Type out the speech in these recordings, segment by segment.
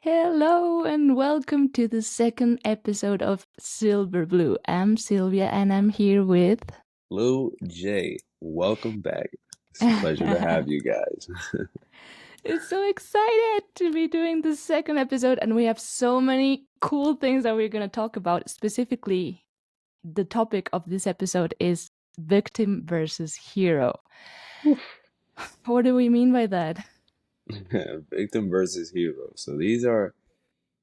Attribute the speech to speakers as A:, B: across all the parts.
A: Hello and welcome to the second episode of Silver Blue. I'm Silvia and I'm here with.
B: BluJay, welcome back. It's a pleasure to have you guys.
A: It's so excited to be doing the second episode, and we have so many cool things that we're going to talk about. Specifically, the topic of this episode is victim versus hero. What do we mean by that?
B: Victim versus hero. So these are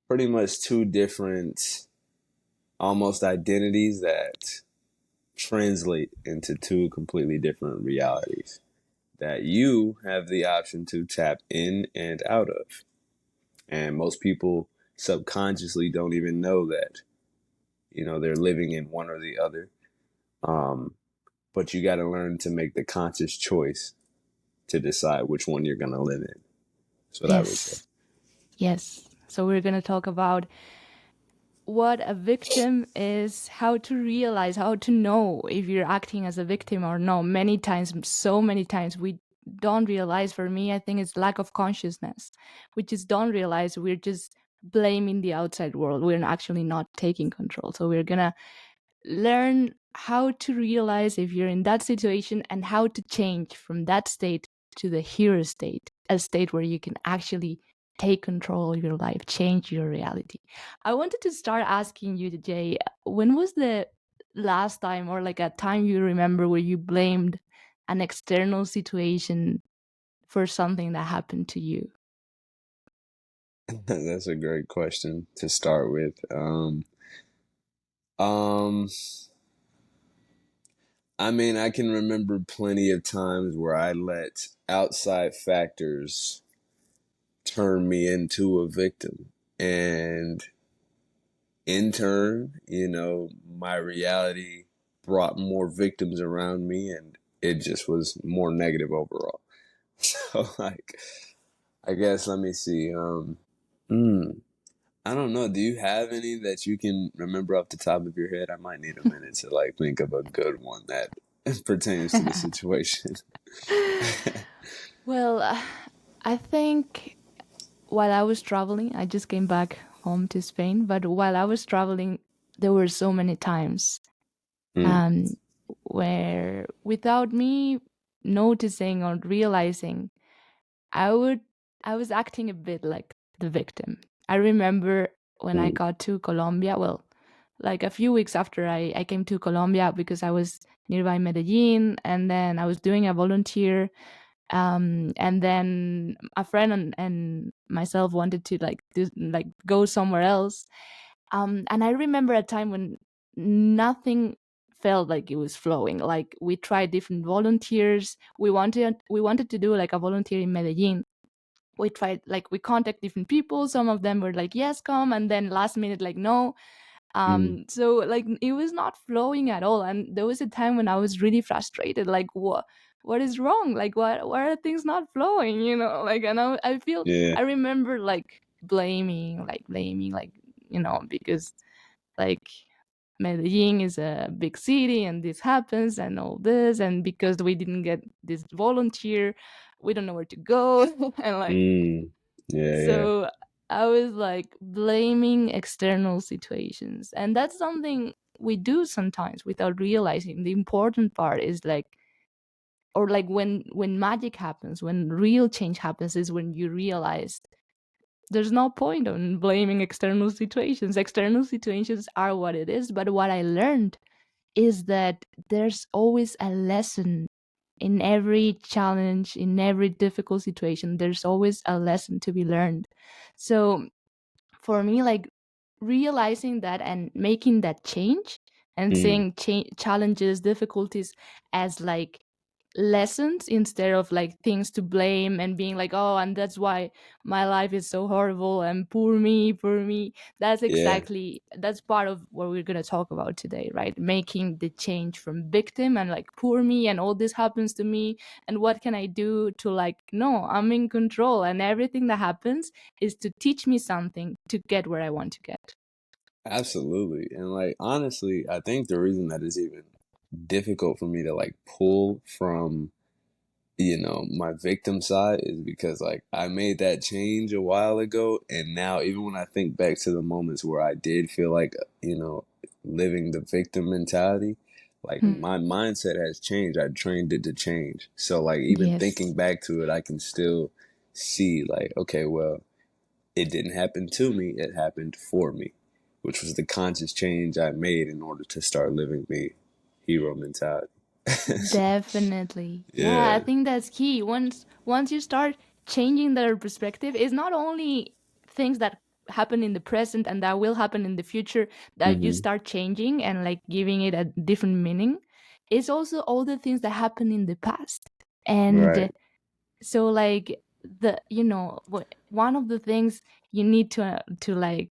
B: pretty much two different, almost identities that translate into two completely different realities that you have the option to tap in and out of. And most people subconsciously don't even know that, they're living in one or the other. Um, but you got to learn to make the conscious choice to decide which one you're going to live in. That's what I would say.
A: Yes. So we're going to talk about what a victim is, how to realize, how to know if you're acting as a victim or no. Many times, so many times, we don't realize. For me, I think it's lack of consciousness. We just don't realize we're just blaming the outside world. We're actually not taking control. So we're gonna learn how to realize if you're in that situation and how to change from that state to the hero state, a state where you can actually take control of your life, change your reality. I wanted to start asking you, Jay, when was the last time or like a time you remember where you blamed an external situation for something that happened to you?
B: That's a great question to start with. Um, I mean, I can remember plenty of times where I let outside factors turn me into a victim. And in turn, my reality brought more victims around me and it just was more negative overall. So like I guess let me see. Hmm. I don't know. Do you have any that you can remember off the top of your head? I might need a minute to like think of a good one that pertains to the situation.
A: Well, I think while I was traveling, I just came back home to Spain, but while I was traveling, there were so many times
B: Mm,
A: um, where without me noticing or realizing, I would I was acting a bit like the victim. I remember when I
B: mm,
A: got to Colombia, well, like a few weeks after I came to Colombia because I was nearby Medellin and then I was doing a volunteer and then a friend and myself wanted to like go somewhere else, and I remember a time when nothing felt like it was flowing. Like we tried different volunteers. We wanted to do like a volunteer in Medellin. We tried, like, we contact different people. Some of them were like, yes, come, and then last minute, like, no.
B: mm.
A: So like it was not flowing at all, and there was a time when I was really frustrated. Like, what is wrong? Like, why are things not flowing, like, and I feel,
B: Yeah,
A: I remember like blaming, like, because like Medellin is a big city and this happens and all this, and because we didn't get this volunteer, we don't know where to go. And like,
B: mm. Yeah, yeah.
A: so I was like blaming external situations. And that's something we do sometimes without realizing. The important part is like, or like when magic happens, when real change happens, is when you realize there's no point on blaming external situations. External situations are what it is. But what I learned is that there's always a lesson in every challenge, in every difficult situation. There's always a lesson to be learned. So for me, like, realizing that and making that change and
B: Mm.
A: seeing challenges, difficulties as like lessons instead of like things to blame and being like, oh, and that's why my life is so horrible and poor me.
B: Yeah,
A: That's part of what we're going to talk about today, right? Making the change from victim and like poor me and all this happens to me, and what can I do to, like, no, I'm in control, and everything that happens is to teach me something to get where I want to get.
B: absolutely. And like honestly, I think the reason that it's even difficult for me to like pull from my victim side is because like I made that change a while ago, and now even when I think back to the moments where I did feel like, living the victim mentality, like
A: Hmm.
B: my mindset has changed. I trained it to change. So like even
A: Yes,
B: thinking back to it, I can still see like, okay, well, it didn't happen to me, it happened for me, which was the conscious change I made in order to start living the hero mentality.
A: definitely. Yeah, I
B: Yeah.
A: think that's key. Once you start changing their perspective, it's not only things that happen in the present and that will happen in the future that you
B: Hmm.
A: start changing and like giving it a different meaning. It's also all the things that happened in the past. And
B: Right.
A: so like one of the things you need to like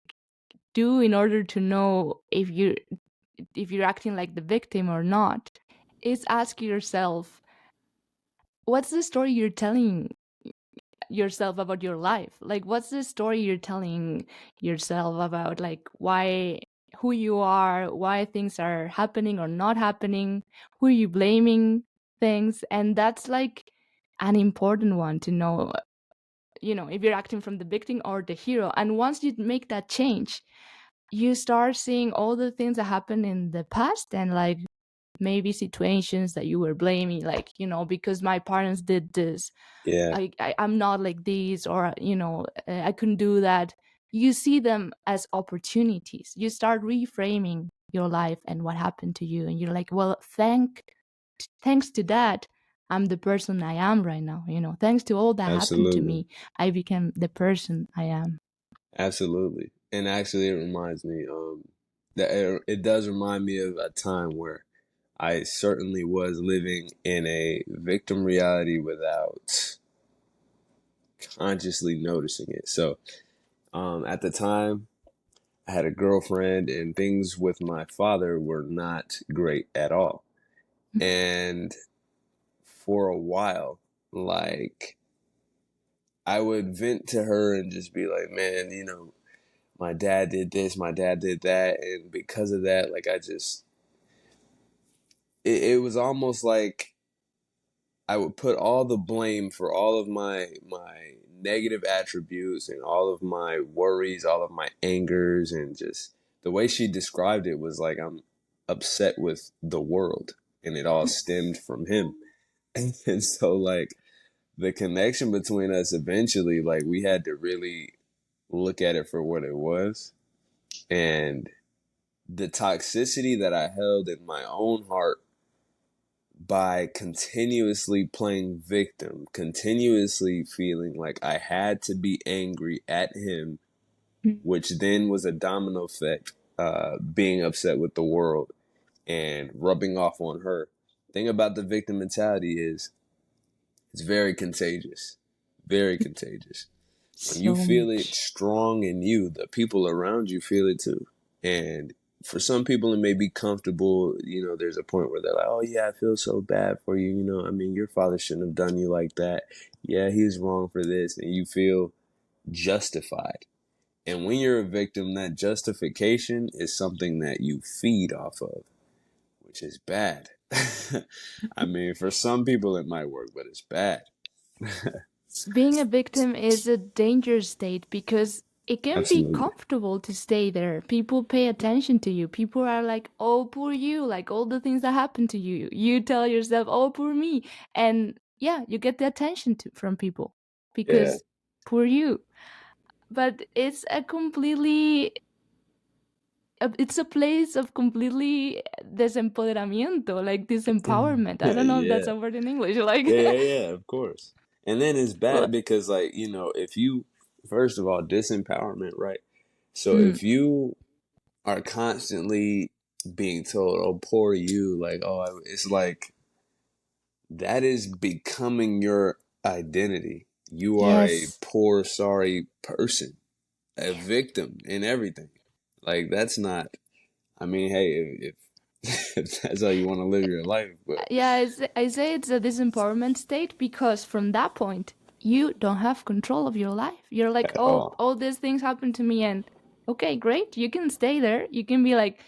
A: do in order to know if you're acting like the victim or not is ask yourself, what's the story you're telling yourself about your life? Like, what's the story you're telling yourself about like why, who you are, why things are happening or not happening, who are you blaming things? And that's like an important one to know, if you're acting from the victim or the hero. And once you make that change, you start seeing all the things that happened in the past and like maybe situations that you were blaming, like, because my parents did this,
B: Yeah.
A: I'm not like this, or I couldn't do that. You see them as opportunities. You start reframing your life and what happened to you, and you're like, well, thanks to that, I'm the person I am right now. Thanks to all that happened to
B: Absolutely.
A: me, I became the person I am.
B: Absolutely. And actually, it reminds me, that it does remind me of a time where I certainly was living in a victim reality without consciously noticing it. So, at the time, I had a girlfriend, and things with my father were not great at all. And for a while, like, I would vent to her and just be like, man, my dad did this, my dad did that, and because of that, like it was almost like I would put all the blame for all of my negative attributes and all of my worries, all of my angers, and just the way she described it was like I'm upset with the world, and it all stemmed from him. And so like the connection between us eventually, like we had to really look at it for what it was, and the toxicity that I held in my own heart by continuously playing victim, continuously feeling like I had to be angry at him, which then was a domino effect, being upset with the world and rubbing off on her. Thing about the victim mentality is it's very contagious, very contagious. When you
A: So
B: feel it
A: much.
B: strong in you, the people around you feel it too. And for some people, it may be comfortable. There's a point where they're like, oh, yeah, I feel so bad for you. I mean, your father shouldn't have done you like that. Yeah, he's wrong for this. And you feel justified. And when you're a victim, that justification is something that you feed off of, which is bad. I mean, for some people, it might work, but it's bad.
A: Being a victim is a dangerous state because it can be
B: Absolutely.
A: comfortable to stay there. People pay attention to you. People are like, oh, poor you, like all the things that happen to you. You tell yourself, oh, poor me. And yeah, you get the attention from people
B: Yeah.
A: because poor you. But it's a place of completely desempoderamiento, like disempowerment. I don't know if that's
B: Yeah.
A: a word in English. Like,
B: Yeah, yeah, yeah, of course. And then it's
A: well,
B: bad because, like, if you, first of all, disempowerment, right? So
A: mm,
B: if you are constantly being told, oh, poor you, like, oh, it's like that is becoming your identity. You are a
A: yes.
B: poor, sorry person, a victim in everything. Like, that's not, I mean, hey, if that's how you want to live your life, but
A: Yeah, I say it's a disempowerment state because from that point, you don't have control of your life. You're like,
B: at
A: oh,
B: all.
A: all these things happen to me, and okay, great. You can stay there. You can be like,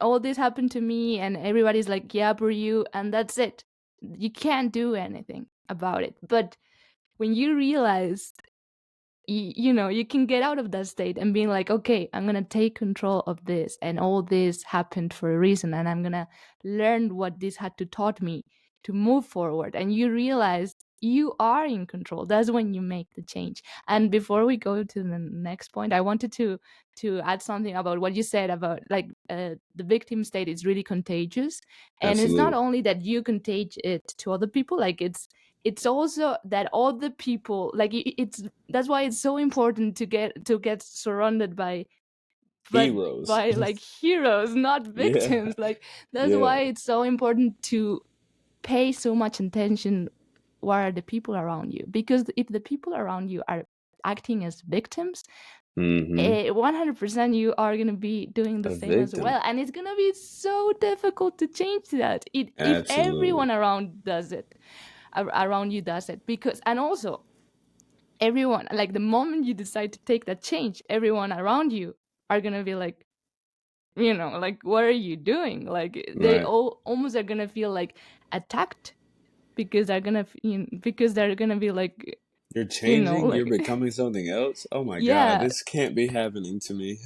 A: all this happened to me, and everybody's like, yeah, for you, and that's it. You can't do anything. about it. But when you realize, you can get out of that state and being like, okay, I'm gonna take control of this, and all this happened for a reason, and I'm gonna learn what this had to taught me to move forward. And you realize you are in control. That's when you make the change. And before we go to the next point, I wanted to add something about what you said about, like, the victim state is really contagious. And it's not
B: Absolutely.
A: only that you contage it to other people, like, it's also that all the people, like, it's that's why it's so important to get surrounded by, but
B: Heroes.
A: by, like, heroes, not
B: Yeah.
A: victims. Like, that's
B: Yeah.
A: why it's so important to pay so much attention what are the people around you, because if the people around you are acting as victims,
B: Hmm.
A: 100% you are going to be doing the
B: A
A: same as
B: victim.
A: well, and it's going to be so difficult to change that, if
B: Absolutely.
A: everyone around you does it. Because, and also, everyone, like, the moment you decide to take that change, everyone around you are going to be like, like, what are you doing? Like, they
B: Right.
A: all almost are going to feel like attacked, because because they're going to be like,
B: You're changing. You're
A: like,
B: becoming something else. Oh my God,
A: yeah,
B: this can't be happening to me.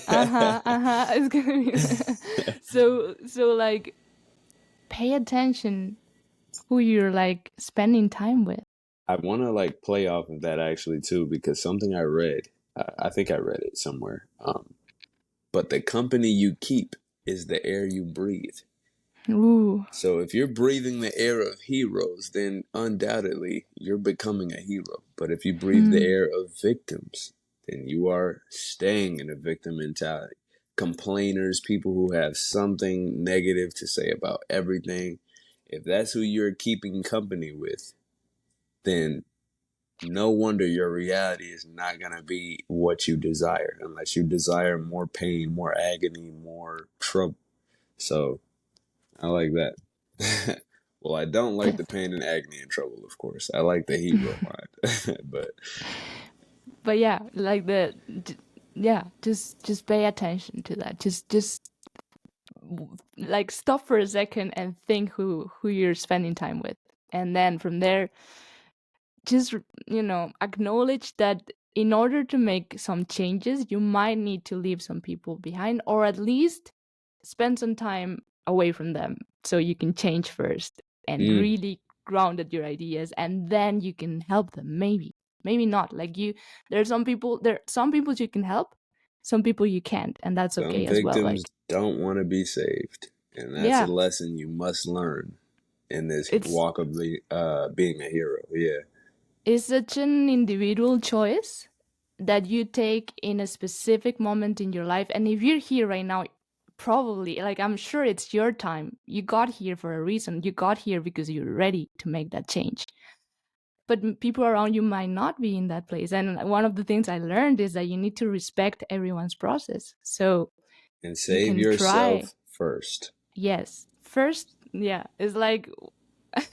A: it's going to be so, like, pay attention who you're, like, spending time with.
B: I want to like play off of that actually too, because something I read, I think I read it somewhere. But the company you keep is the air you breathe.
A: Ooh.
B: So if you're breathing the air of heroes, then undoubtedly you're becoming a hero. But if you breathe the
A: Hmm.
B: air of victims, then you are staying in a victim mentality. Complainers, people who have something negative to say about everything. If that's who you're keeping company with, then no wonder your reality is not going to be what you desire, unless you desire more pain, more agony, more trouble. So I like that. Well, I don't like the pain and agony and trouble, of course. I like the hero mind. But
A: But yeah, like, yeah, just pay attention to that. Just like, stop for a second and think who you're spending time with, and then from there, just acknowledge that in order to make some changes, you might need to leave some people behind, or at least spend some time away from them, so you can change first and
B: mm,
A: really grounded your ideas, and then you can help them. Maybe not, like, there are some people you can help, some people you can't, and that's
B: some
A: okay as well.
B: victims
A: Like,
B: don't want to be saved, and that's a
A: yeah,
B: lesson you must learn in this
A: it's
B: walk of the being a hero. Yeah,
A: it's such an individual choice that you take in a specific moment in your life. And if you're here right now, probably, like, I'm sure it's your time. You got here for a reason. You got here because you're ready to make that change. But people around you might not be in that place. And one of the things I learned is that you need to respect everyone's process. So
B: and
A: you
B: save
A: can try.
B: yourself first.
A: Yes. First, yeah, it's like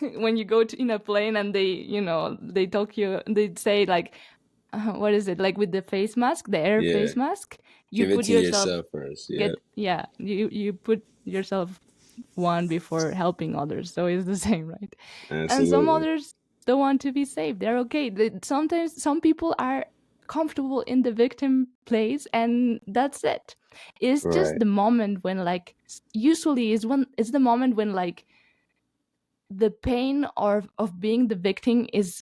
A: when you go to in a plane and they talk you, they say, like, what is it, like, with the face mask, the air
B: Yeah,
A: face mask, you
B: give it
A: put
B: to
A: yourself,
B: yourself first. Yeah,
A: get yeah, you put yourself one before helping others, so it's the same, right? And some
B: absolutely.
A: others don't want to be saved. They're okay. Sometimes some people are comfortable in the victim place, and that's it. It's just
B: Right,
A: the moment when, like, usually is when it's the moment when, like, the pain of being the victim is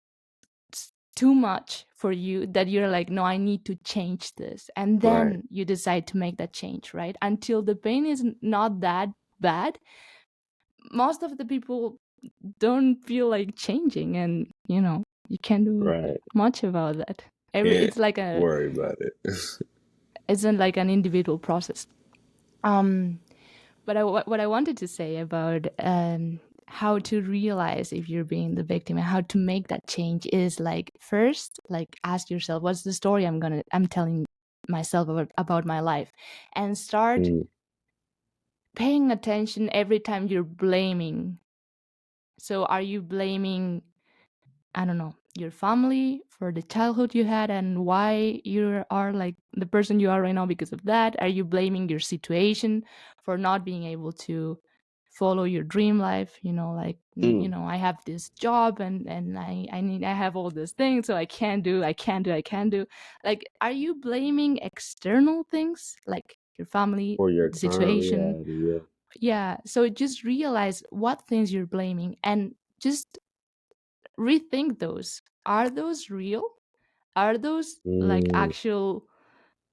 A: too much for you, that you're like, no, I need to change this, and
B: right,
A: then you decide to make that change, right? Until the pain is not that bad, most of the people don't feel like changing, and you can't do
B: right.
A: much about that.
B: Can't
A: It's like a
B: worry about it.
A: isn't like an individual process. um but what I wanted to say about how to realize if you're being the victim and how to make that change is, like, first, like, ask yourself, what's the story I'm telling myself about my life, and start
B: Mm,
A: paying attention every time you're blaming. So are you blaming, I don't know, your family for the childhood you had and why you are like the person you are right now because of that? Are you blaming your situation for not being able to follow your dream life, like,
B: Mm.
A: I have this job, and I have all these things, so I can't do. Like, are you blaming external things like your family,
B: For your
A: the
B: current
A: situation?
B: reality, yeah.
A: Yeah, so just realize what things you're blaming and just rethink those. Are those real? Are those like
B: Mm.
A: actual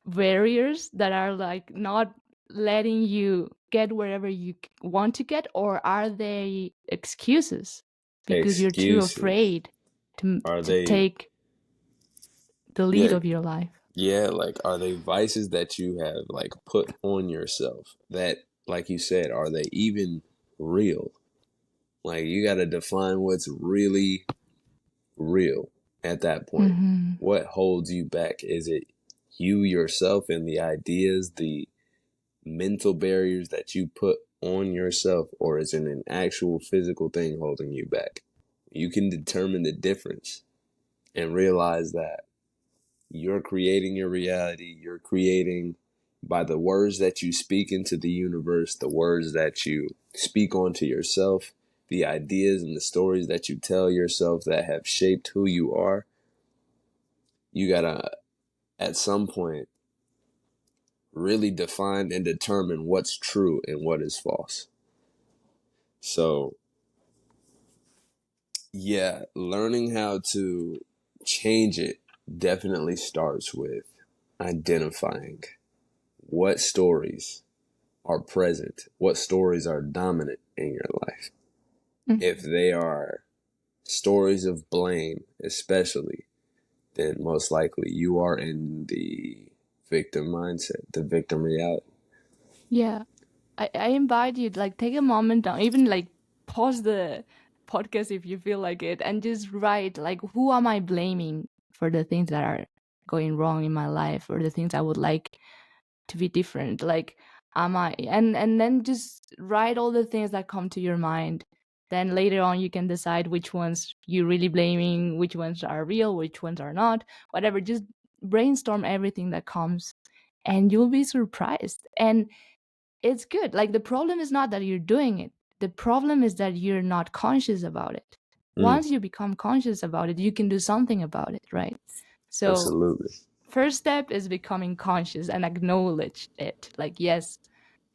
A: barriers that are like not letting you get wherever you want to get, or are they excuses because you're too
B: Excuses.
A: afraid to
B: Are
A: to
B: they,
A: take the lead
B: yeah,
A: of your life?
B: yeah, like, are they vices that you have, like, put on yourself that, like you said, are they even real? Like, you got to define what's really real at that point.
A: Mm-hmm.
B: What holds you back? Is it you yourself and the ideas, the mental barriers that you put on yourself, or is it an actual physical thing holding you back? You can determine the difference and realize that you're creating your reality. You're creating by the words that you speak into the universe, the words that you speak onto yourself, the ideas and the stories that you tell yourself that have shaped who you are. You gotta, at some point, really define and determine what's true and what is false. So, yeah, learning how to change it definitely starts with identifying what stories are present, what stories are dominant in your life. If
A: Mm-hmm.
B: they are stories of blame, especially, then most likely you are in the victim mindset, the victim reality.
A: Yeah, I invite you to like take a moment down, even like pause the podcast if you feel like it, and just write like, who am I blaming for the things that are going wrong in my life, or the things I would like to be different. Like, am I, and then just write all the things that come to your mind. Then later on you can decide which ones you're really blaming, which ones are real, which ones are not, whatever. Just brainstorm everything that comes, and you'll be surprised. And it's good. Like, the problem is not that you're doing it, the problem is that you're not conscious about it.
B: Mm,
A: Once you become conscious about it, you can do something about it, right? So
B: absolutely.
A: first step is becoming conscious and acknowledge it. Like, yes,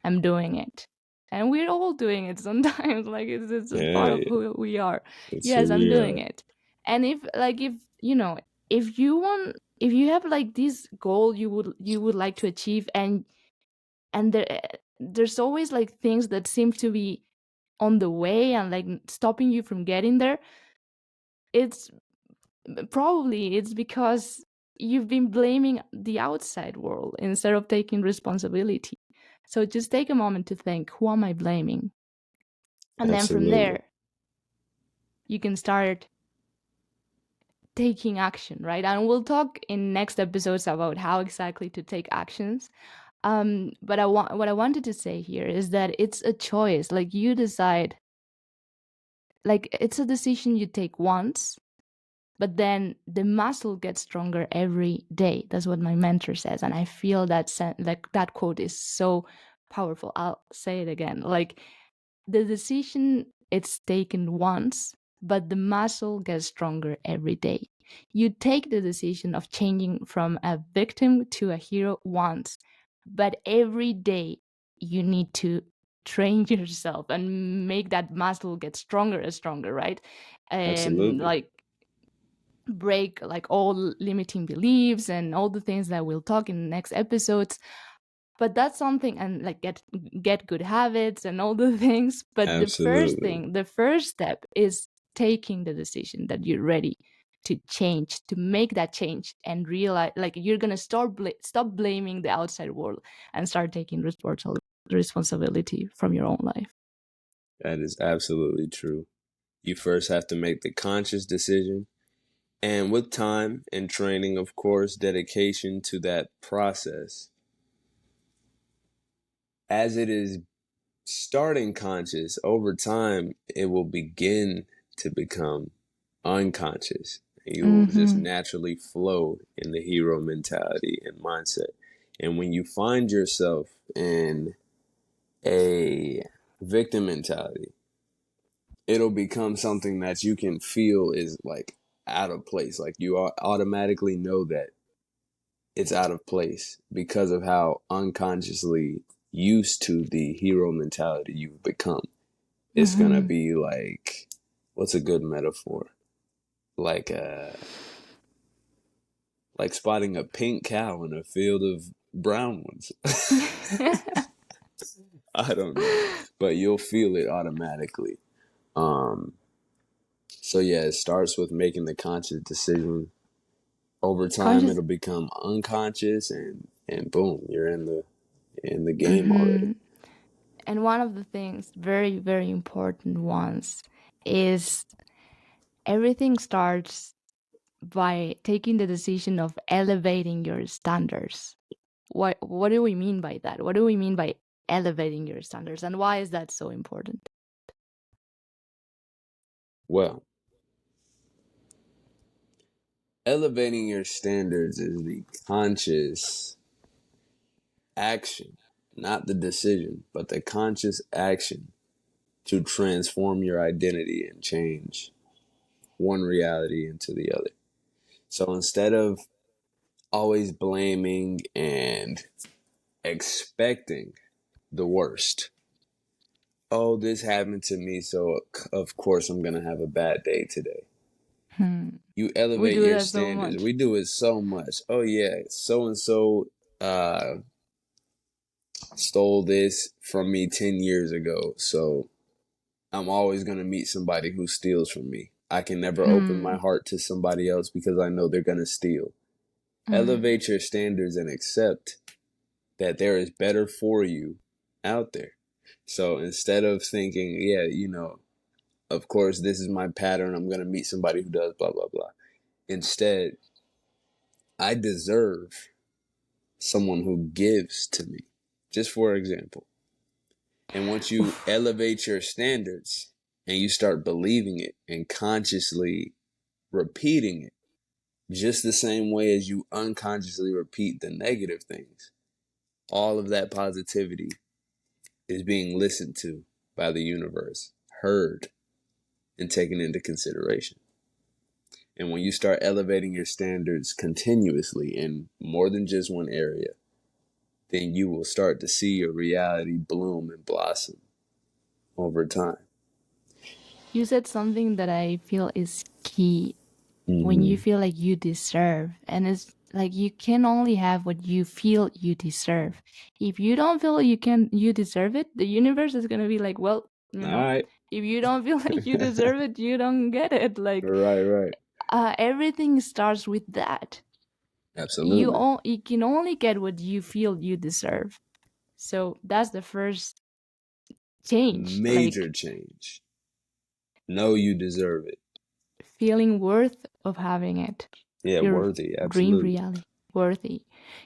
A: I'm doing it. And we're all doing it sometimes. Like, it's a part of
B: Yeah,
A: who we are.
B: it's who
A: Yes, I'm
B: we
A: doing
B: are.
A: it. And if you have like this goal you would like to achieve, and there's always like things that seem to be on the way and like stopping you from getting there, it's probably it's because you've been blaming the outside world instead of taking responsibility. So just take a moment to think, who am I blaming? And then from
B: Absolutely.
A: there, you can start taking action, right? And we'll talk in next episodes about how exactly to take actions. But what I wanted to say here is that it's a choice. Like, you decide, like, it's a decision you take once, but then the muscle gets stronger every day. That's what my mentor says, and I feel like that quote is so powerful. I'll say it again. Like, the decision, it's taken once, but the muscle gets stronger every day. You take the decision of changing from a victim to a hero once, but every day you need to train yourself and make that muscle get stronger and stronger, right?
B: Absolutely.
A: Like, break like all limiting beliefs and all the things that we'll talk in the next episodes. But that's something, and like get good habits and all the things. But
B: Absolutely.
A: the first step is taking the decision that you're ready to change, to make that change, and realize, like, you're gonna stop blaming the outside world and start taking responsibility from your own life.
B: That is absolutely true. You first have to make the conscious decision. And with time and training, of course, dedication to that process, as it is starting conscious, over time, it will begin to become unconscious. You will just
A: Mm-hmm.
B: naturally flow in the hero mentality and mindset. And when you find yourself in a victim mentality, it'll become something that you can feel is like out of place. Like you automatically know that it's out of place because of how unconsciously used to the hero mentality you've become. It's gonna
A: Mm-hmm.
B: be like, what's a good metaphor? Like like spotting a pink cow in a field of brown ones. I don't know, but you'll feel it automatically. Um, so yeah, it starts with making the conscious decision. Over time,
A: Conscious.
B: it'll become unconscious, and boom, you're in the game already.
A: Mm-hmm. And one of the things, very, very important ones, is everything starts by taking the decision of elevating your standards. What do we mean by that? What do we mean by elevating your standards, and why is that so important?
B: Well, elevating your standards is the conscious action, not the decision, but the conscious action to transform your identity and change one reality into the other. So instead of always blaming and expecting the worst, oh, this happened to me, so of course I'm going to have a bad day today.
A: Hmm.
B: You
A: We
B: elevate
A: do
B: your
A: that so
B: standards.
A: much.
B: We do it so much. Oh, yeah, so and so stole this from me 10 years ago, so I'm always going to meet somebody who steals from me. I can never open my
A: Hmm.
B: heart to somebody else because I know they're going to steal.
A: Hmm.
B: Elevate your standards and accept that there is better for you out there. So instead of thinking, yeah, of course, this is my pattern, I'm going to meet somebody who does blah, blah, blah. Instead, I deserve someone who gives to me, just for example. And once you
A: Oof.
B: elevate your standards and you start believing it and consciously repeating it, just the same way as you unconsciously repeat the negative things, all of that positivity is being listened to by the universe, heard, and taken into consideration. And when you start elevating your standards continuously in more than just one area, then you will start to see your reality bloom and blossom over time.
A: You said something that I feel is key. When you
B: Mm-hmm.
A: feel like you deserve, and it's like you can only have what you feel you deserve. If you don't feel you deserve it, the universe is going to be like, well,
B: All right.
A: if you don't feel like you deserve it, you don't get it. Like,
B: Right, right.
A: everything starts with that.
B: Absolutely.
A: You can only get what you feel you deserve. So that's the first change,
B: Major
A: like
B: change. Know you deserve it.
A: feeling worth of having it.
B: Yeah,
A: Your
B: worthy.
A: dream
B: Absolutely.
A: reality, worthy.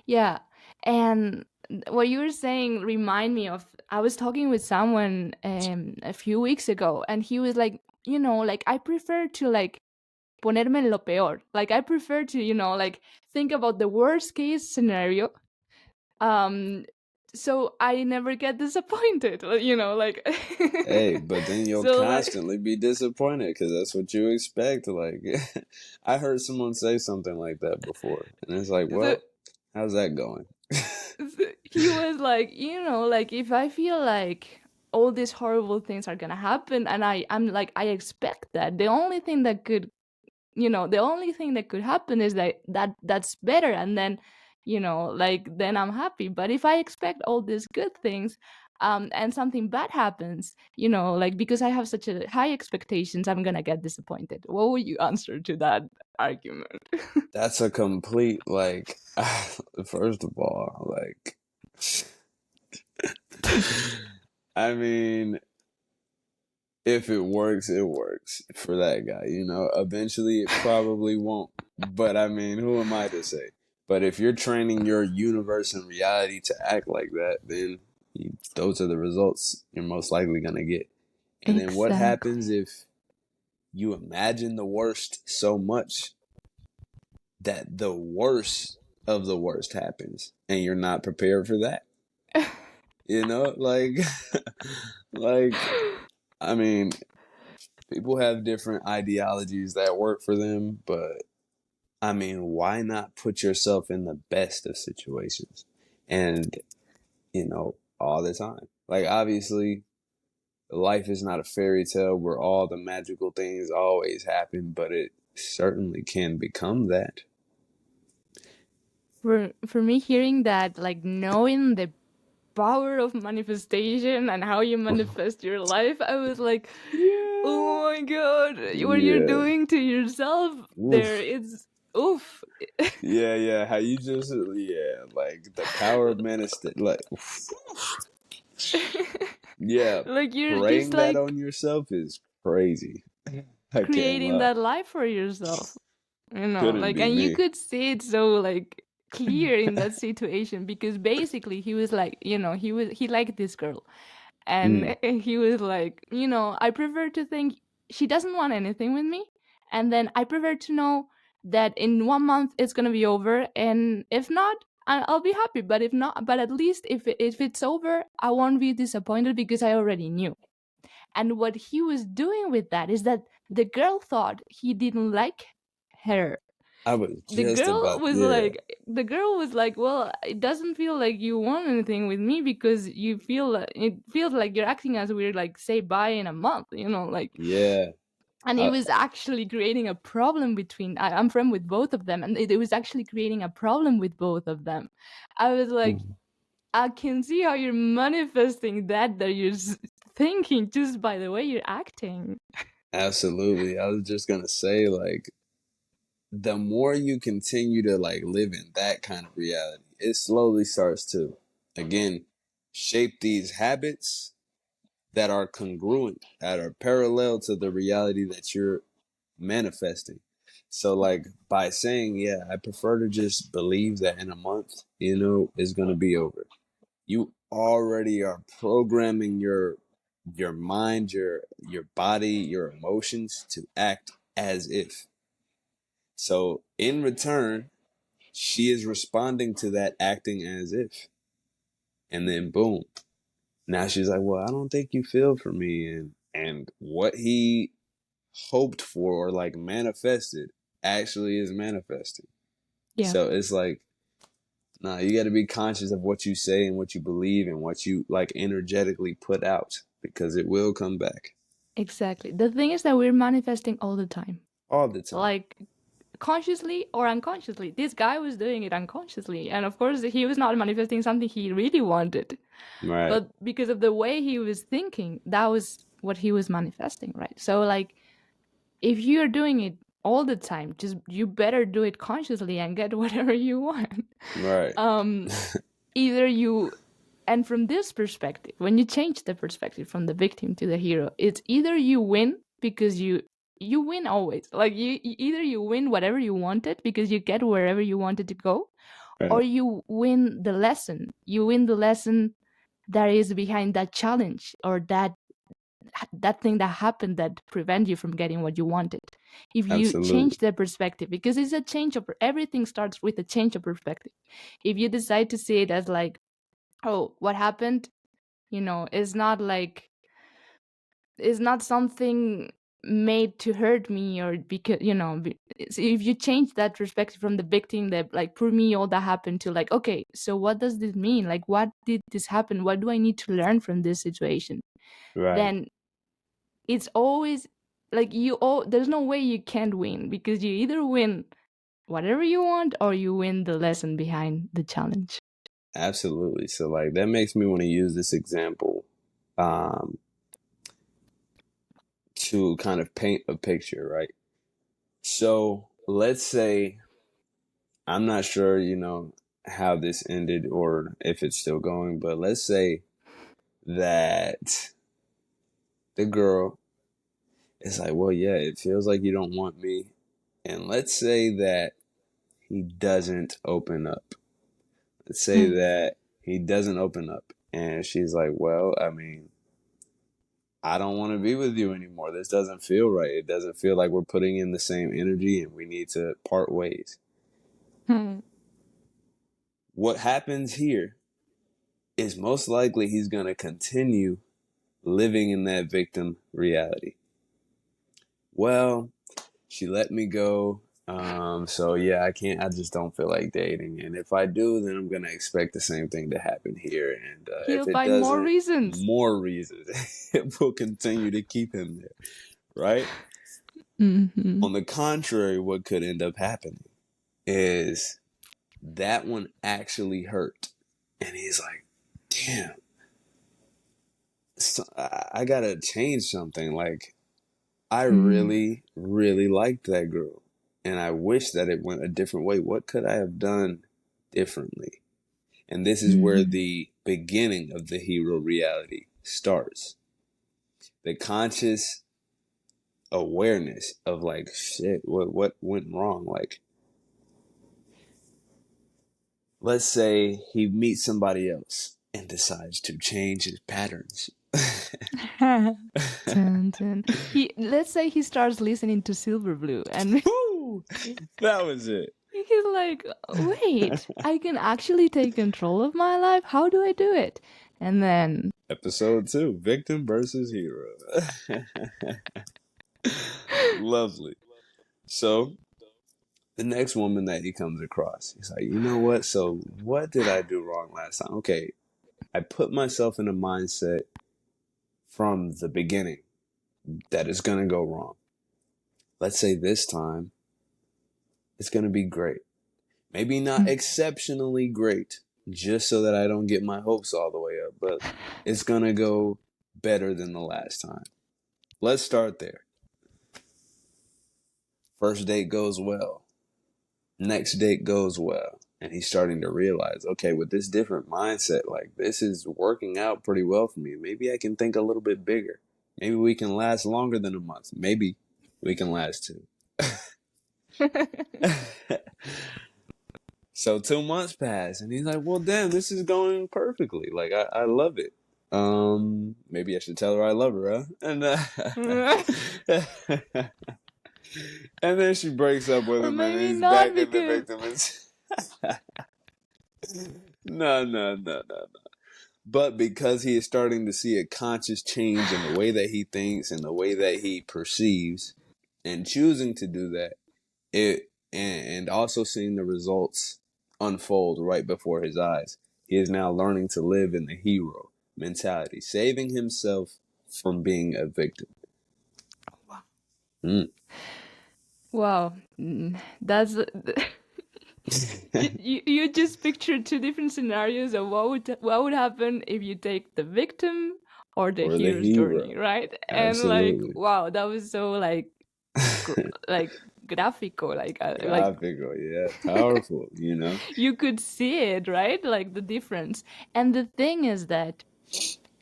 A: Yeah. And what you were saying remind me of, I was talking with someone a few weeks ago, and he was like, like I prefer to like ponerme en lo peor. Like I prefer to, like think about the worst case scenario. Um so I never get disappointed, like
B: Hey, but then you'll
A: so like
B: constantly be disappointed because that's what you expect. Like, I heard someone say something like that before, and it's like,
A: so,
B: well, how's that going?
A: he was like, like if I feel like all these horrible things are gonna happen, and I'm like, I expect that the only thing that could happen is that's better, and then like then I'm happy. But if I expect all these good things, and something bad happens, like because I have such a high expectations, I'm gonna get disappointed. What would you answer to that argument?
B: That's a complete, like, first of all, like, I mean, if it works, it works for that guy. Eventually it probably won't. But I mean, who am I to say? But if you're training your universe and reality to act like that, then those are the results you're most likely going to get. And then what happens
A: Exactly.
B: if you imagine the worst so much that the worst of the worst happens and you're not prepared for that? You know, like, like, I mean, people have different ideologies that work for them, but I mean, why not put yourself in the best of situations? And, all the time. Like, obviously, life is not a fairy tale where all the magical things always happen, but it certainly can become that.
A: For me, hearing that, like knowing the power of manifestation and how you manifest your life, I was like,
B: Yeah.
A: oh my god, what you're
B: Yeah.
A: doing to yourself there,
B: Oof.
A: it's oof.
B: Yeah, yeah. How you just, yeah, like the power of like, yeah,
A: Like you're just
B: praying that
A: like
B: on yourself is crazy. I can't
A: creating
B: lie.
A: that life for yourself,
B: Couldn't
A: like,
B: be
A: and you
B: me.
A: could see it so like clear in that situation, because basically he was like, he liked this girl,
B: Mm,
A: and he was like, I prefer to think she doesn't want anything with me, and then I prefer to know that in 1 month it's gonna be over, and if not, I'll be happy. But if not, but at least if it's over, I won't be disappointed because I already knew. And what he was doing with that is that the girl thought he didn't like her.
B: I was
A: the
B: just
A: girl
B: about,
A: was
B: yeah,
A: like the girl was like, well, it doesn't feel like you want anything with me because it feels like you're acting as weird, like say bye in a month, like.
B: yeah.
A: And it
B: I,
A: was actually creating a problem between I'm friend with both of them, and it was actually creating a problem with both of them. I was like, I can see how you're manifesting that you're thinking just by the way you're acting.
B: absolutely. I was just gonna say, like, the more you continue to like live in that kind of reality, it slowly starts to, again, shape these habits that are congruent, that are parallel to the reality that you're manifesting. So, like, by saying, yeah, I prefer to just believe that in a month, is going to be over. You already are programming your mind, your body, your emotions to act as if. So, in return, she is responding to that acting as if. And then boom. Now she's like, "Well, I don't think you feel for me." And what he hoped for or like manifested actually is manifesting.
A: Yeah,
B: So it's like, nah, you got to be conscious of what you say and what you believe and what you like energetically put out because it will come back
A: exactly. The thing is that we're manifesting all the time,
B: all the time.
A: like consciously or unconsciously. This guy was doing it unconsciously, and of course he was not manifesting something he really wanted,
B: Right,
A: but because of the way he was thinking, that was what he was manifesting, right? So like, if you're doing it all the time, just you better do it consciously and get whatever you want.
B: right,
A: um Either you, and from this perspective, when you change the perspective from the victim to the hero, it's either you win because you win always, like either you win whatever you wanted because you get wherever you wanted to go, or
B: right.
A: you win the lesson that is behind that challenge, or that thing that happened that prevent you from getting what you wanted. If you change
B: Absolutely.
A: the perspective, because it's a change of everything starts with a change of perspective. If you decide to see it as like, oh, what happened, is not like, is not something made to hurt me, or because if you change that perspective from the victim, that like poor me, all that happened, to like, okay, so what does this mean, like what did this happen, what do I need to learn from this situation,
B: Right.
A: then it's always like there's no way you can't win, because you either win whatever you want or you win the lesson behind the challenge.
B: Absolutely. So like that makes me want to use this example um to kind of paint a picture, right? So let's say I'm not sure, how this ended or if it's still going, but let's say that the girl is like, well, yeah, it feels like you don't want me. And let's say that he doesn't open up. Let's say
A: Hmm.
B: that he doesn't open up. And she's like, well, I mean, I don't want to be with you anymore. This doesn't feel right. It doesn't feel like we're putting in the same energy and we need to part ways.
A: Hmm.
B: What happens here is most likely he's going to continue living in that victim reality. Well, she let me go. So yeah, I just don't feel like dating. And if I do, then I'm going to expect the same thing to happen here. And
A: He'll
B: if it
A: find more
B: doesn't,
A: reasons.
B: more reasons. It will continue to keep him there, right?
A: Mm-hmm.
B: On the contrary, what could end up happening is that one actually hurt. And he's like, damn, so I gotta change something. Like, I
A: Mm-hmm.
B: really, really liked that girl. And I wish that it went a different way. What could I have done differently? And this is where
A: Mm-hmm.
B: the beginning of the hero reality starts. The conscious awareness of like, shit, what went wrong? Like, let's say he meets somebody else and decides to change his patterns.
A: Dun, dun. Let's say he starts listening to Silver Blue and
B: Woo! That was it.
A: he's like, wait, I can actually take control of my life. How do I do it? And then
B: Episode 2, Victim versus Hero. Lovely. So, the next woman that he comes across, he's like, you know what? So, what did I do wrong last time? Okay, I put myself in a mindset from the beginning that it's going to go wrong. Let's say this time it's going to be great. Maybe not exceptionally great, just so that I don't get my hopes all the way up, but it's going to go better than the last time. Let's start there. First date goes well. Next date goes well. And he's starting to realize, okay, with this different mindset, like this is working out pretty well for me. Maybe I can think a little bit bigger. Maybe we can last longer than a month. Maybe we can last 2. So 2 months pass and he's like, well, damn, this is going perfectly. Like, I love it. Maybe I should tell her I love her, huh? And then she breaks up with
A: or
B: him and
A: maybe
B: he's
A: not
B: back in the
A: because
B: victim. No, no, no, no. But because he is starting to see a conscious change in the way that he thinks and the way that he perceives and choosing to do that, and also seeing the results unfold right before his eyes, he is now learning to live in the hero mentality, saving himself from being a victim. Mm.
A: wow, that's you just pictured two different scenarios of what would happen if you take the victim or the
B: Or the
A: hero's journey,
B: hero.
A: right? And like,
B: Absolutely.
A: wow, that was so like graphical, like
B: Graphical, yeah. Powerful,
A: you could see it, right? Like the difference. And the thing is that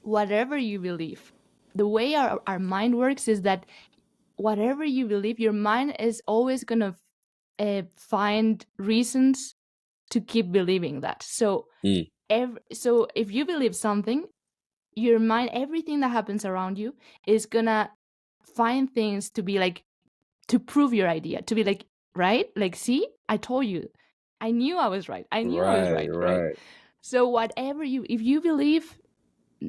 A: whatever you believe, the way our mind works is that whatever you believe, your mind is always gonna find reasons to keep believing that. So
B: Mm.
A: so if you believe something, your mind, everything that happens around you is gonna find things to be like, to prove your idea, to be like, right, like, see, I told you, I knew I was right, I knew I was
B: Right,
A: right, right?
B: right.
A: So whatever if you believe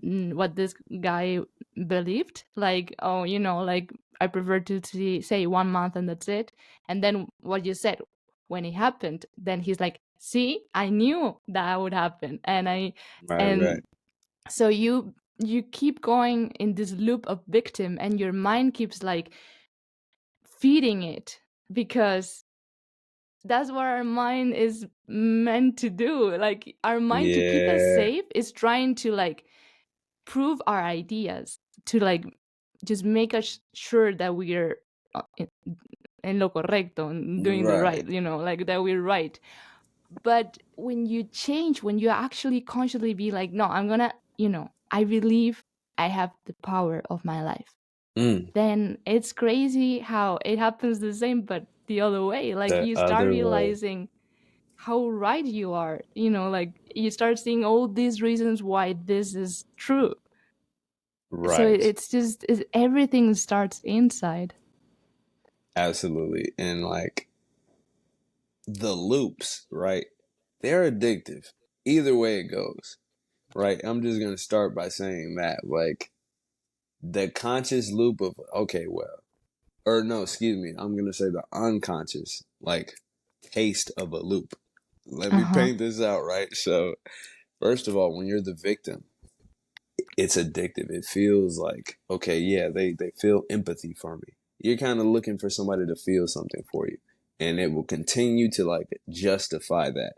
A: what this guy believed, like, oh, like, I prefer to say 1 month and that's it. And then what you said, when it happened, then he's like, see, I knew that would happen.
B: Right,
A: And
B: right.
A: so you keep going in this loop of victim, and your mind keeps like feeding it, because that's what our mind is meant to do. Like, our mind, to keep us
B: Yeah.
A: safe, is trying to like prove our ideas, to like just make us sure that we're en lo correcto, and doing the
B: Right.
A: right, like that we're right. But when you change, when you actually consciously be like, no, I'm gonna, I believe I have the power of my life,
B: Mm.
A: then it's crazy how it happens the same, but the other way. Like,
B: The
A: you start
B: other way.
A: realizing how right you are, like you start seeing all these reasons why this is true. So
B: Right.
A: everything starts inside.
B: Absolutely. And like the loops, right? They're addictive. Either way it goes. right? I'm just gonna start by saying that, like, the conscious loop of, okay, well, or no, excuse me, I'm gonna say the unconscious, like, taste of a loop. Let
A: Uh
B: me
A: huh.
B: paint this out, right? So, first of all, when you're the victim, it's addictive. It feels like, okay, yeah, they feel empathy for me. You're kind of looking for somebody to feel something for you. And it will continue to like justify that,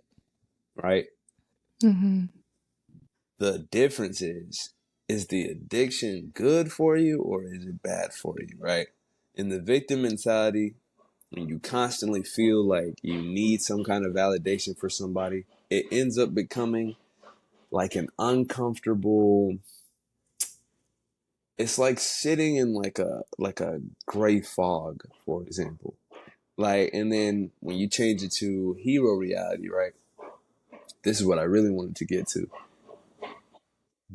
B: right?
A: Mm-hmm.
B: The difference is the addiction good for you or is it bad for you, right? In the victim mentality, when you constantly feel like you need some kind of validation for somebody, it ends up becoming like an uncomfortable, it's like sitting in like a gray fog, for example. Like, and then when you change it to hero reality, right? This is what I really wanted to get to.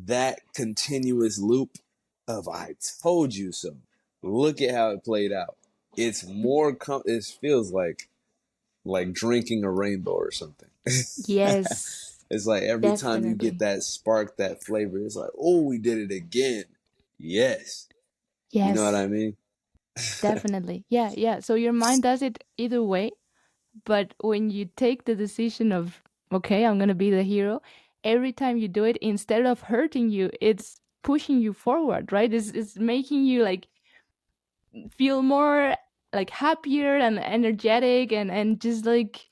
B: That continuous loop of "I told you so." Look at how it played out. It's more. It feels like drinking a rainbow or something.
A: Yes,
B: It's like every time you get
A: definitely.
B: that spark, that flavor, it's like, oh, we did it again. Yes, you know what I
A: Yes,
B: mean?
A: definitely. Yeah, yeah. So your mind does it either way, but when you take the decision of, okay, I'm going to be the hero, every time you do it, instead of hurting you, it's pushing you forward, right? It's making you like feel more like happier and energetic and just like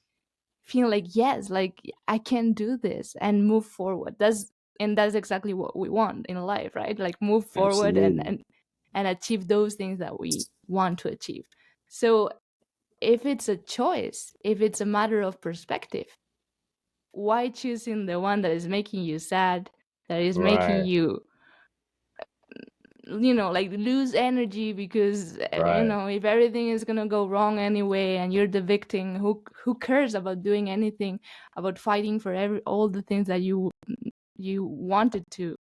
A: feel like, yes, like I can do this and move forward. That's exactly what we want in life, right? Like move forward
B: Absolutely.
A: and achieve those things that we want to achieve. So if it's a choice, if it's a matter of perspective, why choosing the one that is making you sad, that is making
B: Right.
A: you, like lose energy because,
B: Right.
A: if everything is going to go wrong anyway and you're the victim, who cares about doing anything, about fighting for all the things that you wanted to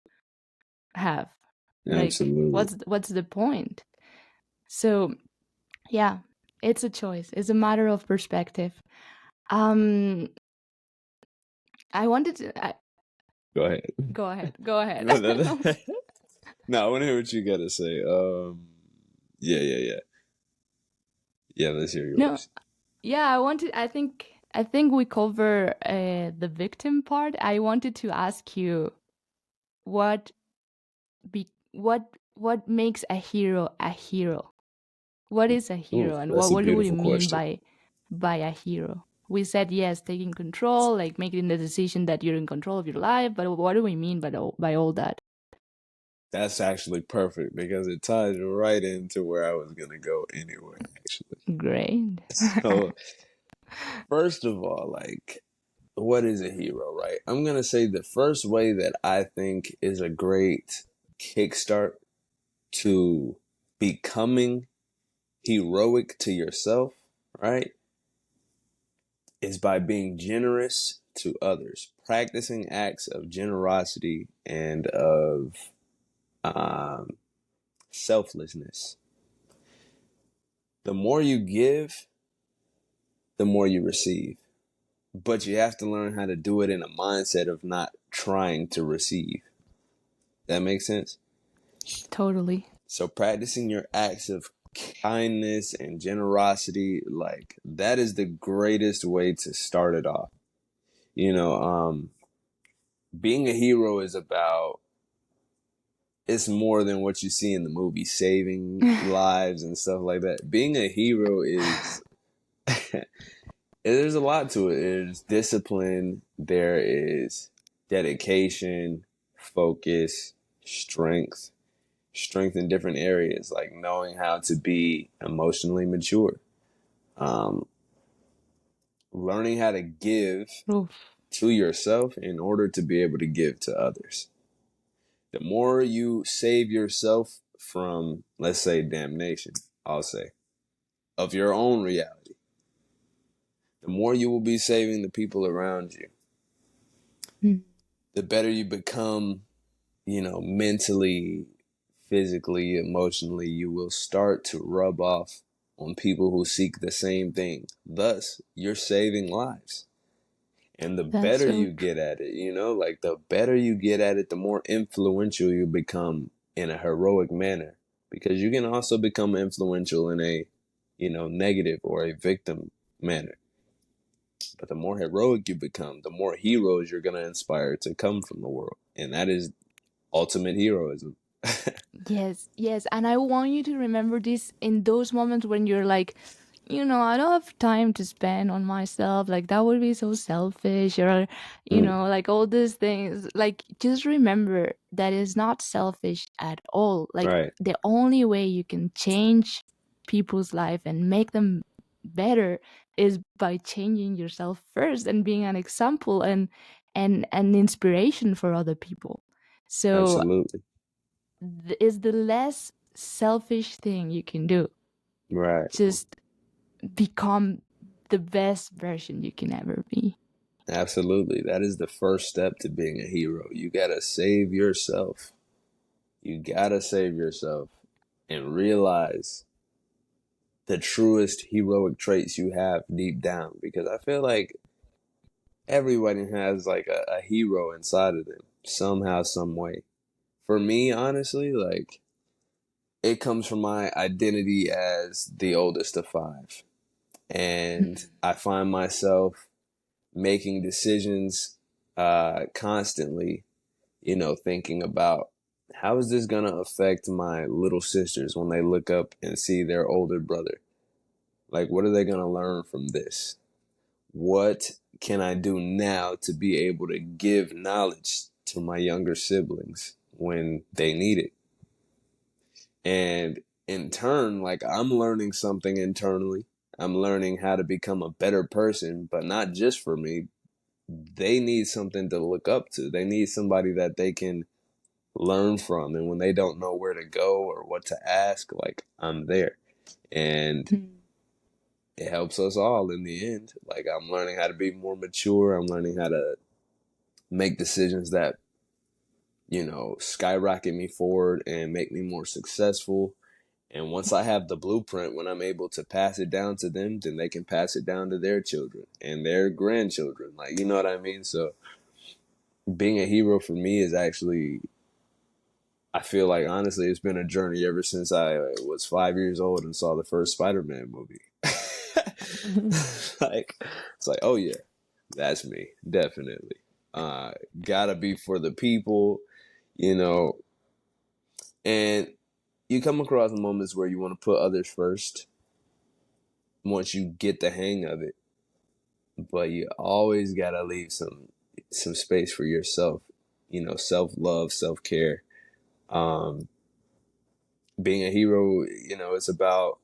A: have? Like
B: Absolutely.
A: what's the point? So yeah, it's a choice, it's a matter of perspective. um I wanted to
B: Go ahead.
A: Go ahead, go ahead.
B: No, no, no. No, I want to hear what you got to say. Yeah, yeah, yeah. Yeah, let's hear
A: No,
B: yours.
A: yeah, I think we cover the victim part. I wanted to ask you what what makes a hero a hero? What is a
B: Oh,
A: hero, and
B: that's a
A: what do we
B: beautiful
A: mean
B: question.
A: by a hero? We said yes, taking control, like making the decision that you're in control of your life, but what do we mean by all that?
B: That's actually perfect because it ties right into where I was going to go anyway, actually.
A: Great.
B: So, first of all, like, what is a hero, right? I'm going to say the first way that I think is a great kickstart to becoming heroic to yourself, right, is by being generous to others, practicing acts of generosity and of um, selflessness. The more you give, the more you receive. But you have to learn how to do it in a mindset of not trying to receive. That makes sense?
A: Totally.
B: So practicing your acts of kindness and generosity, like that is the greatest way to start it off. You know, being a hero is about, it's more than what you see in the movie, saving lives and stuff like that. Being a hero is there's a lot to it. There's discipline, there is dedication, focus, strength, strength in different areas, like knowing how to be emotionally mature, um, learning how to give
A: Oof.
B: to yourself in order to be able to give to others. The more you save yourself from, let's say, damnation, I'll say, of your own reality, the more you will be saving the people around you.
A: Mm.
B: The better you become, mentally, physically, emotionally, you will start to rub off on people who seek the same thing. Thus, you're saving lives. And the
A: That's
B: better
A: so
B: you get at it, like the better you get at it, the more influential you become in a heroic manner. Because you can also become influential in a, negative or a victim manner. But the more heroic you become, the more heroes you're going to inspire to come from the world. And that is ultimate heroism.
A: Yes, yes. And I want you to remember this in those moments when you're like, I don't have time to spend on myself. Like, that would be so selfish, or,
B: Mm,
A: like all these things. Like, just remember that is not selfish at all. Like,
B: right.
A: the only way you can change people's life and make them better is by changing yourself first and being an example and an inspiration for other people. So
B: Absolutely.
A: is the less selfish thing you can do.
B: Right.
A: Just become the best version you can ever be.
B: Absolutely. That is the first step to being a hero. You got to save yourself. You got to save yourself and realize the truest heroic traits you have deep down, because I feel like everybody has like a hero inside of them somehow, some way. For me, honestly, like it comes from my identity as the oldest of five. And I find myself making decisions constantly, thinking about how is this going to affect my little sisters when they look up and see their older brother? Like, what are they going to learn from this? What can I do now to be able to give knowledge to my younger siblings when they need it? And in turn, like I'm learning something internally. I'm learning how to become a better person, but not just for me. They need something to look up to. They need somebody that they can learn from. And when they don't know where to go or what to ask, like I'm there. And it helps us all in the end. Like I'm learning how to be more mature. I'm learning how to make decisions that, skyrocket me forward and make me more successful. And once I have the blueprint, when I'm able to pass it down to them, then they can pass it down to their children and their grandchildren. Like, you know what I mean? So being a hero for me is actually, I feel like honestly, it's been a journey ever since I was 5 years old and saw the first Spider-Man movie. Like, it's like, oh yeah, that's me, definitely. Gotta be for the people, you know, and you come across moments where you want to put others first once you get the hang of it, but you always gotta leave some space for yourself, self-love, self-care. Um, being a hero, it's about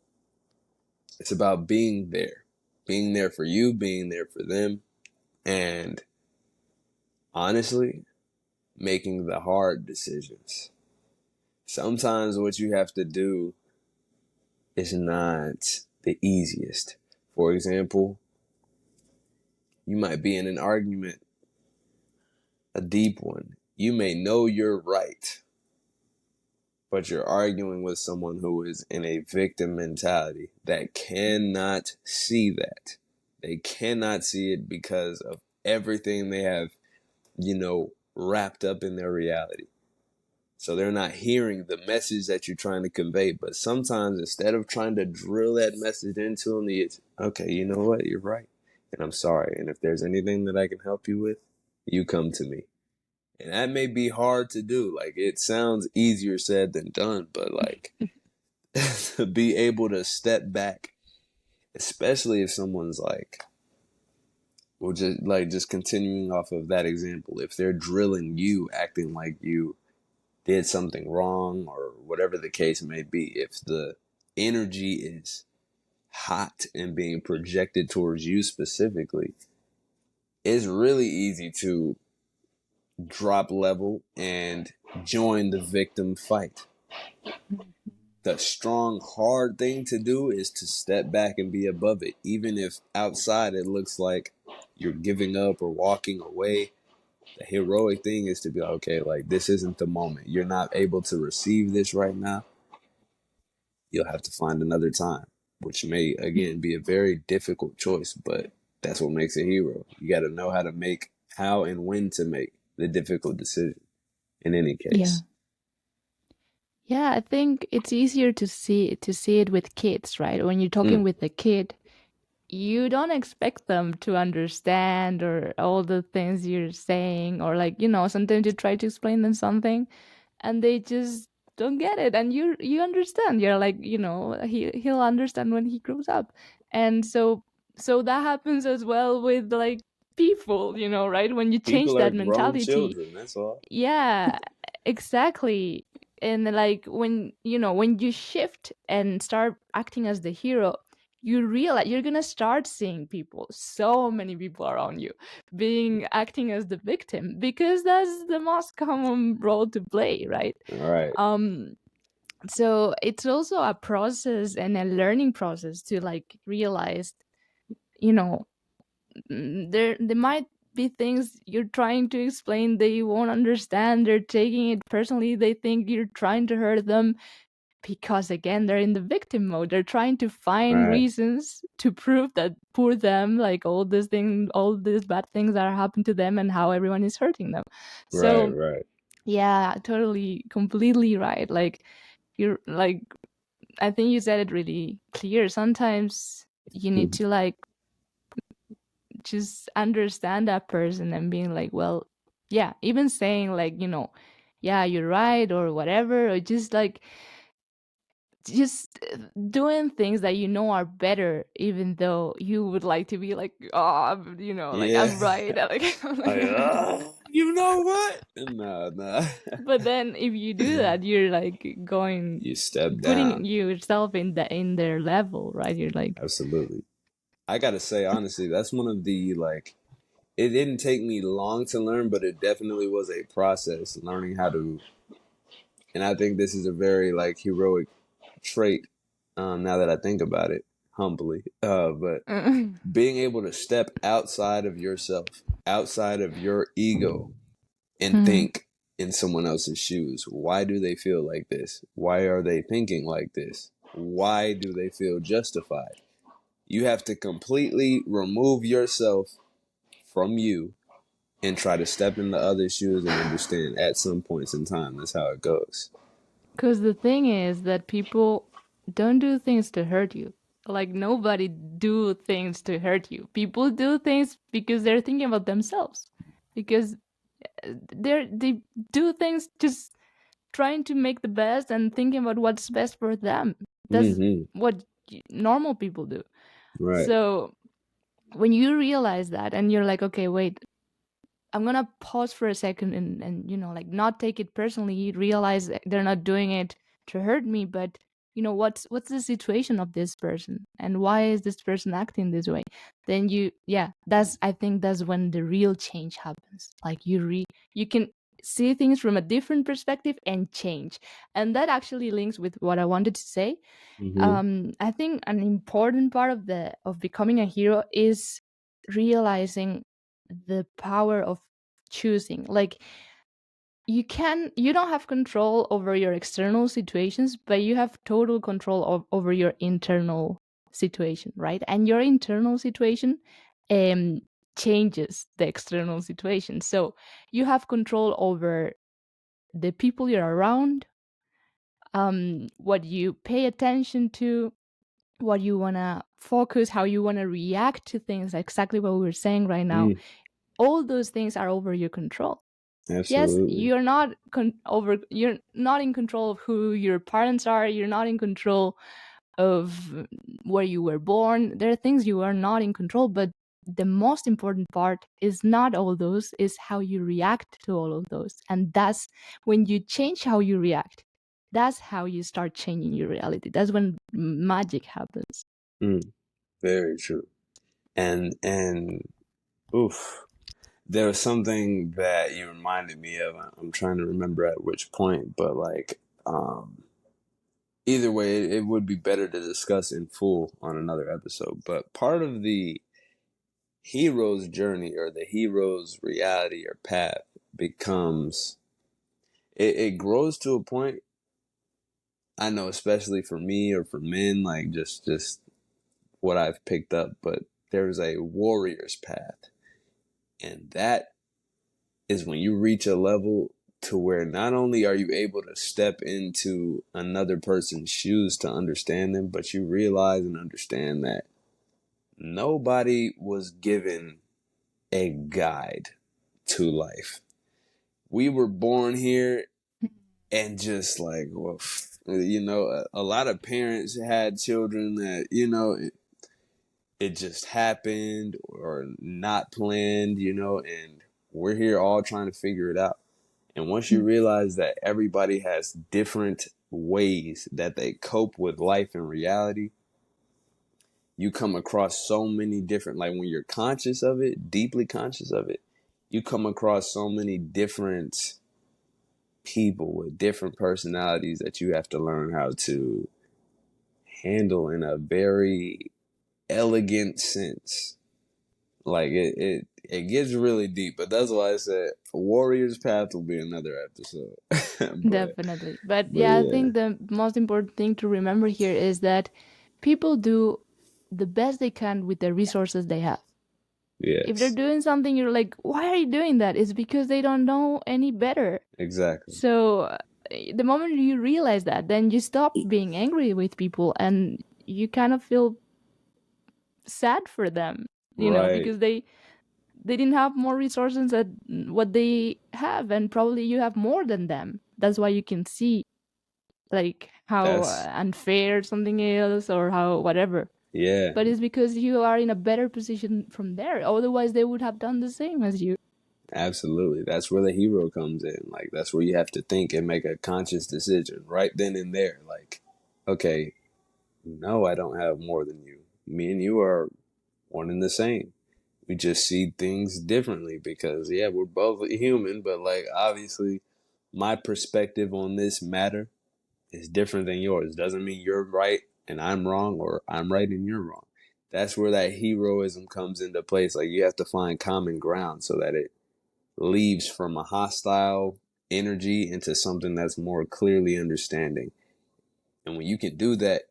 B: being there for you, being there for them, and honestly, making the hard decisions. Sometimes what you have to do is not the easiest. For example, you might be in an argument, a deep one. You may know you're right, but you're arguing with someone who is in a victim mentality that cannot see that. They cannot see it because of everything they have, wrapped up in their reality. So they're not hearing the message that you're trying to convey. But sometimes instead of trying to drill that message into them, it's okay, you know what? You're right. And I'm sorry. And if there's anything that I can help you with, you come to me. And that may be hard to do. Like it sounds easier said than done, but like to be able to step back, especially if someone's like, well, just continuing off of that example, if they're drilling you, acting like you did something wrong or whatever the case may be, if the energy is hot and being projected towards you specifically, it's really easy to drop level and join the victim fight. The strong, hard thing to do is to step back and be above it. Even if outside it looks like you're giving up or walking away, the heroic thing is to be like, okay, like this isn't the moment. You're not able to receive this right now. You'll have to find another time, which may, again, be a very difficult choice, but That's what makes a hero. You got to know how and when to make the difficult decision in any
A: Yeah.
B: case.
A: Yeah, I think it's easier to see it with kids, right? When you're talking
B: Mm,
A: with a kid, you don't expect them to understand or all the things you're saying, or like, sometimes you try to explain them something and they just don't get it, and you understand. You're like, he'll understand when he grows up. And so that happens as well with like people, right? When you change
B: people are
A: that
B: grown
A: mentality.
B: children. That's all.
A: Yeah, exactly. And like when you shift and start acting as the hero, you realize you're gonna start seeing people, so many people around you, being acting as the victim, because that's the most common role to play, right?
B: All right.
A: um so it's also a process and a learning process to like realize, you know there might be things you're trying to explain they won't understand. They're taking it personally. They think you're trying to hurt them because, again, they're in the victim mode. They're trying to find
B: Right.
A: reasons to prove that poor them, like all these bad things that happened to them and how everyone is hurting them.
B: Right.
A: So
B: Right.
A: yeah, totally, completely right. Like, you're like, I think you said it really clear. Sometimes you need to like just understand that person and being like, well, yeah, even saying like, yeah, you're right, or whatever, or just like, just doing things that are better, even though you would like to be like, oh, like,
B: Yeah.
A: I'm right. Like,
B: Like, you know what? No, no.
A: but then if you do that, you're like going,
B: You step
A: putting
B: down.
A: yourself in their level, right? You're like,
B: Absolutely. I gotta say, honestly, that's one of the like. It didn't take me long to learn, but it definitely was a process learning how to. And I think this is a very like heroic trait. Now that I think about it, humbly, but being able to step outside of yourself, outside of your ego, and
A: Mhm.
B: think in someone else's shoes. Why do they feel like this? Why are they thinking like this? Why do they feel justified? You have to completely remove yourself from you and try to step in the other shoes and understand at some points in time. That's how it goes.
A: Because the thing is that people don't do things to hurt you. Like, nobody do things to hurt you. People do things because they're thinking about themselves. Because they do things just trying to make the best and thinking about what's best for them. That's
B: Mm-hmm.
A: what normal people do.
B: Right.
A: So when you realize that and you're like, okay, wait, I'm gonna pause for a second and like, not take it personally, realize that they're not doing it to hurt me, but what's the situation of this person and why is this person acting this way? Then that's, I think that's when the real change happens. Like, you can see things from a different perspective and change. And that actually links with what I wanted to say.
B: Mm-hmm.
A: I think an important part of becoming a hero is realizing the power of choosing. Like, you don't have control over your external situations, but you have total control over your internal situation, right? And your internal situation um changes the external situation. So you have control over the people you're around, what you pay attention to, what you want to focus, how you want to react to things, exactly what we were saying right now.
B: Mm,
A: All those things are over your control. Yes,
B: absolutely.
A: you're not in control of who your parents are. You're not in control of where you were born. There are things you are not in control, but the most important part is not all those, is how you react to all of those. And that's when you change how you react. That's how you start changing your reality. That's when magic happens.
B: Mm, very true. And oof. There was something that you reminded me of. I'm trying to remember at which point, but like, either way, it would be better to discuss in full on another episode. But part of the hero's journey or the hero's reality or path becomes it grows to a point. I know, especially for me or for men, like just what I've picked up, but there's a warrior's path. And that is when you reach a level to where not only are you able to step into another person's shoes to understand them, but you realize and understand that nobody was given a guide to life. We were born here and just like, well, a lot of parents had children that, it just happened or not planned, and we're here all trying to figure it out. And once you realize that everybody has different ways that they cope with life and reality, you come across so many different, like when you're conscious of it, deeply conscious of it, you come across so many different people with different personalities that you have to learn how to handle in a very elegant sense. Like it gets really deep, but that's why I said Warrior's Path will be another episode. but
A: Definitely. But
B: but
A: yeah, I
B: yeah,
A: think the most important thing to remember here is that people do the best they can with the resources they have. If they're
B: yes,
A: doing something, you're like, why are you doing that? It's because they don't know any better.
B: exactly.
A: So the moment you realize that, then you stop being angry with people and you kind of feel sad for them,
B: Right.
A: because they didn't have more resources than what they have, and probably you have more than them. That's why you can see like how
B: That's
A: unfair something is or how whatever.
B: yeah,
A: But it's because you are in a better position from there. Otherwise, they would have done the same as you.
B: absolutely. That's where the hero comes in. Like that's where you have to think and make a conscious decision right then and there. Like, okay, no, I don't have more than you. Me and you are one and the same. We just see things differently because yeah, we're both human, but like obviously my perspective on this matter is different than yours. Doesn't mean you're right and I'm wrong or I'm right and you're wrong. That's where that heroism comes into place. Like you have to find common ground so that it leaves from a hostile energy into something that's more clearly understanding. And when you can do that,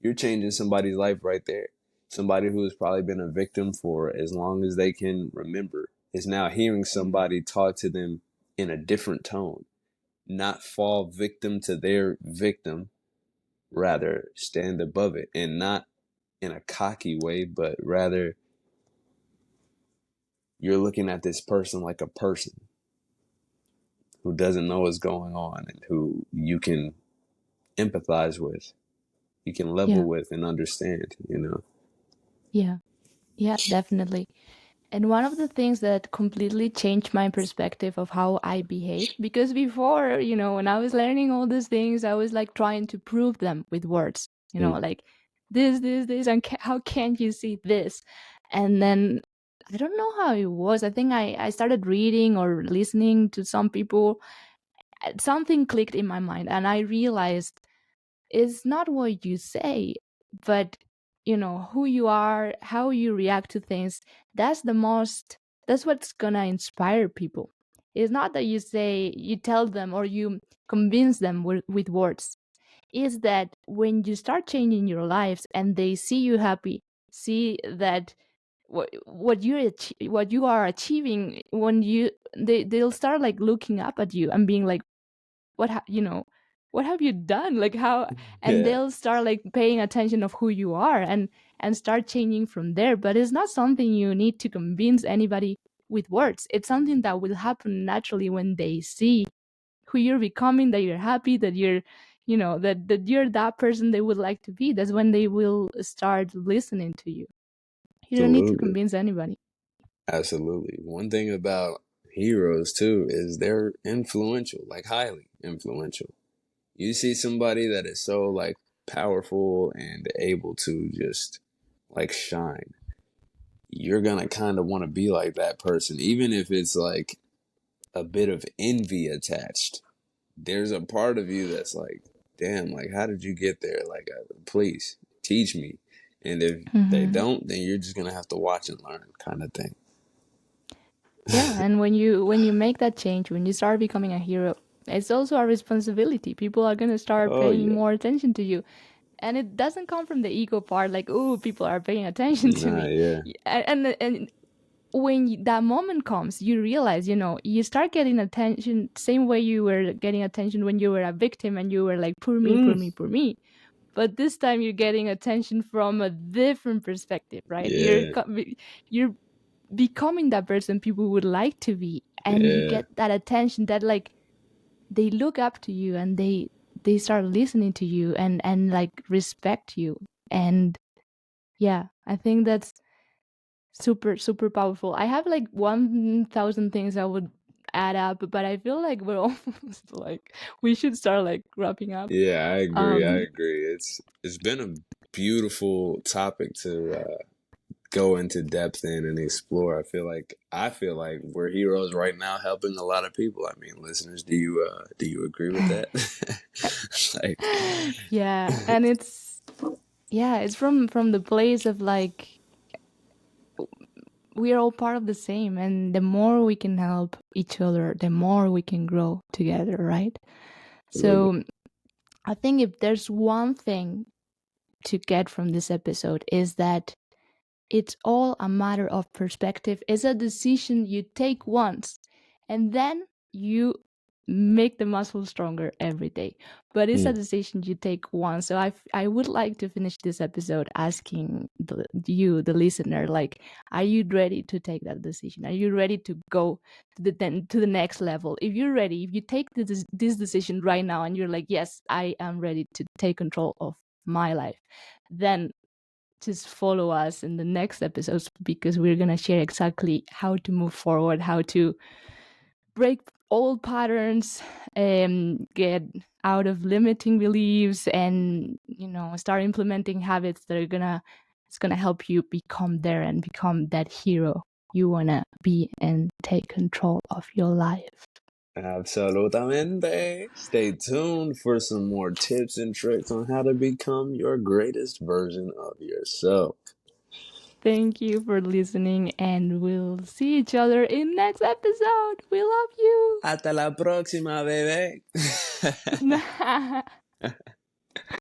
B: you're changing somebody's life right there. Somebody who has probably been a victim for as long as they can remember is now hearing
A: Mhm.
B: somebody talk to them in a different tone, not fall victim to their victim, rather stand above it, and not in a cocky way, but rather you're looking at this person like a person who doesn't know what's going on and who you can empathize with, you can level
A: Yeah,
B: with and understand.
A: yeah, yeah, definitely. And one of the things that completely changed my perspective of how I behave, because before, when I was learning all these things, I was like trying to prove them with words,
B: Mm.
A: like this, and how can't you see this? And then I don't know how it was. I think I started reading or listening to some people. Something clicked in my mind, and I realized it's not what you say, but who you are, how you react to things. That's what's gonna inspire people. It's not that you tell them or you convince them with words. Is that when you start changing your lives and they see you happy, see that what you are achieving, when they'll start like looking up at you and being like, what have you done, like how, and
B: Yeah,
A: they'll start like paying attention of who you are, and start changing from there. But it's not something you need to convince anybody with words. It's something that will happen naturally when they see who you're becoming, that you're happy, that that you're that person they would like to be. That's when they will start listening to you. You don't need to
B: absolutely.
A: convince anybody.
B: Absolutely. One thing about heroes too is they're influential, like highly influential. You see somebody that is so like powerful and able to just like shine. You're gonna kind of want to be like that person, even if it's like a bit of envy attached. There's a part of you that's like, damn, like how did you get there? Like, please teach me. And if they
A: Hmm.
B: don't, then you're just gonna have to watch and learn, kind of thing.
A: Yeah, and when you make that change, when you start becoming a hero, it's also a responsibility. People are going to start
B: Oh
A: paying
B: yeah,
A: more attention to you. And it doesn't come from the ego part, like, oh, people are paying attention to
B: Nah,
A: me.
B: yeah.
A: And when that moment comes, you realize, you start getting attention same way you were getting attention when you were a victim and you were like, poor me, poor
B: Mm.
A: me, poor me. But this time you're getting attention from a different perspective, right?
B: Yeah,
A: You're becoming that person people would like to be, and you
B: yeah.
A: get that attention that, like, they look up to you, and they start listening to you, and like respect you. And yeah, I think that's super super powerful. I have like 1,000 things I would add up, but I feel like we're almost like we should start like wrapping up.
B: Yeah, I agree. I
A: um
B: agree. It's been a beautiful topic to go into depth in and explore. I feel like we're heroes right now, helping a lot of people. I mean, listeners, do you agree with that? Like,
A: yeah, and it's from the place of like, we are all part of the same, and the more we can help each other, the more we can grow together, right?
B: absolutely.
A: So I think if there's one thing to get from this episode, is that it's all a matter of perspective. It's a decision you take once, and then you make the muscle stronger every day. But it's a
B: Mm.
A: decision you take once. So I would like to finish this episode asking you, the listener, like, are you ready to take that decision? Are you ready to go to the next level? If you're ready, if you take this decision right now, and you're like, yes, I am ready to take control of my life, then just follow us in the next episodes, because we're going to share exactly how to move forward, how to break old patterns, get out of limiting beliefs, and start implementing habits that are gonna it's gonna help you become there and become that hero you wanna be, and take control of your life.
B: Absolutamente. Stay tuned for some more tips and tricks on how to become your greatest version of yourself.
A: Thank you for listening, and we'll see each other in next episode. We love you.
B: Hasta la próxima, bebé.